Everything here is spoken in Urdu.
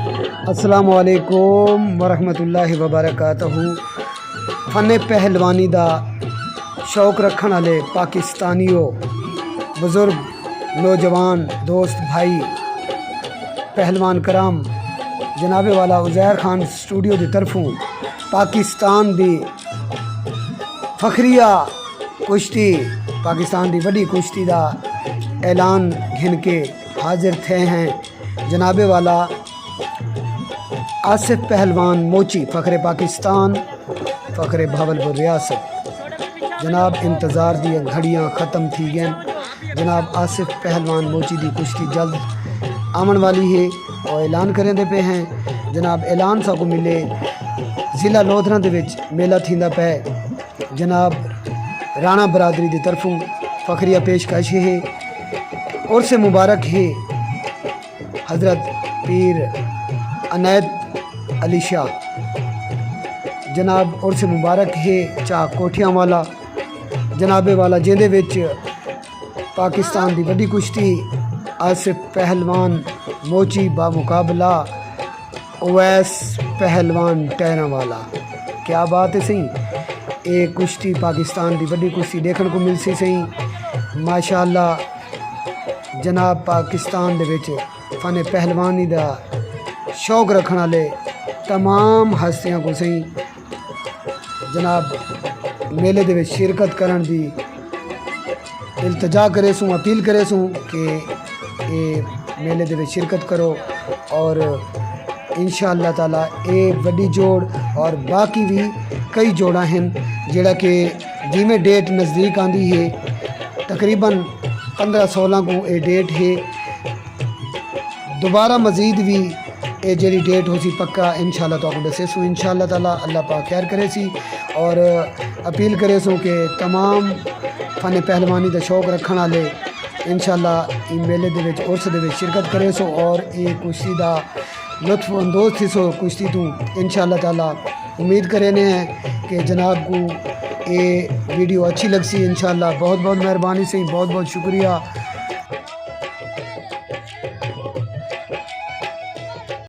السلام علیکم ورحمۃ اللہ وبرکاتہ۔ فن پہلوانی دا شوق رکھن والے پاکستانیوں، بزرگ، نوجوان، دوست، بھائی، پہلوان کرام، جناب والا عزیر خان سٹوڈیو دی طرفوں پاکستان دی فخریہ کشتی، پاکستان دی وڈی کشتی دا اعلان گھن کے حاضر تھے ہیں جناب والا آصف پہلوان موچی، فخر پاکستان، فخر بھاولپور ریاست۔ جناب انتظار دی گھڑیاں ختم تھی گئیں، جناب آصف پہلوان موچی دی کشتی جلد آمن والی ہے اور اعلان کریں دے پہ ہیں۔ جناب اعلان سا کو ملے ضلع لودھراں دے وچ میلہ تھیندا پہ، جناب رانا برادری دی طرفوں فخریہ پیشکش ہے، عرس مبارک ہے حضرت پیر عنایت علی شاہ، جناب عرس مبارک ہے چاہ کوٹھیاں والا، جناب والا جیندے وچ پاکستان دی وڈی کشتی آصف پہلوان موچی با مقابلہ اویس پہلوان ٹیراں والا۔ کیا بات ہے سی، اے کشتی پاکستان دی وڈی کشتی دیکھن کو مل سی سی ماشاءاللہ۔ جناب پاکستان دے وچ فن پہلوانی دا شوق رکھن والے تمام ہستیاں کو سی جناب میلے دے وچ شرکت کرن دی التجا کرے سوں، اپیل کرے سوں کہ اے میلے دے وچ شرکت کرو، اور انشاءاللہ تعالی اے وڈی جوڑ اور باقی بھی کئی جوڑاں ہیں جڑا کہ جیویں ڈیٹ نزدیک آندی ہے، تقریباً 15-16 کو اے ڈیٹ ہے، دوبارہ مزید بھی اے جڑی ڈیٹ ہو سی پکا انشاءاللہ تو آپ دسے سو انشاءاللہ تعالی۔ اللہ پاک خیر کرے سی اور اپیل کرے سو کہ تمام فن پہلوانی دا شوق رکھن والے انشاءاللہ ان میلے دے وچ عرس دے وچ شرکت کرے سو اور اے کشتی دا لطف اندوز تھی سو کشتی تو انشاءاللہ تعالی۔ امید کرنے ہیں کہ جناب کو اے ویڈیو اچھی لگ سی انشاءاللہ۔ بہت بہت مہربانی سے، بہت بہت شکریہ۔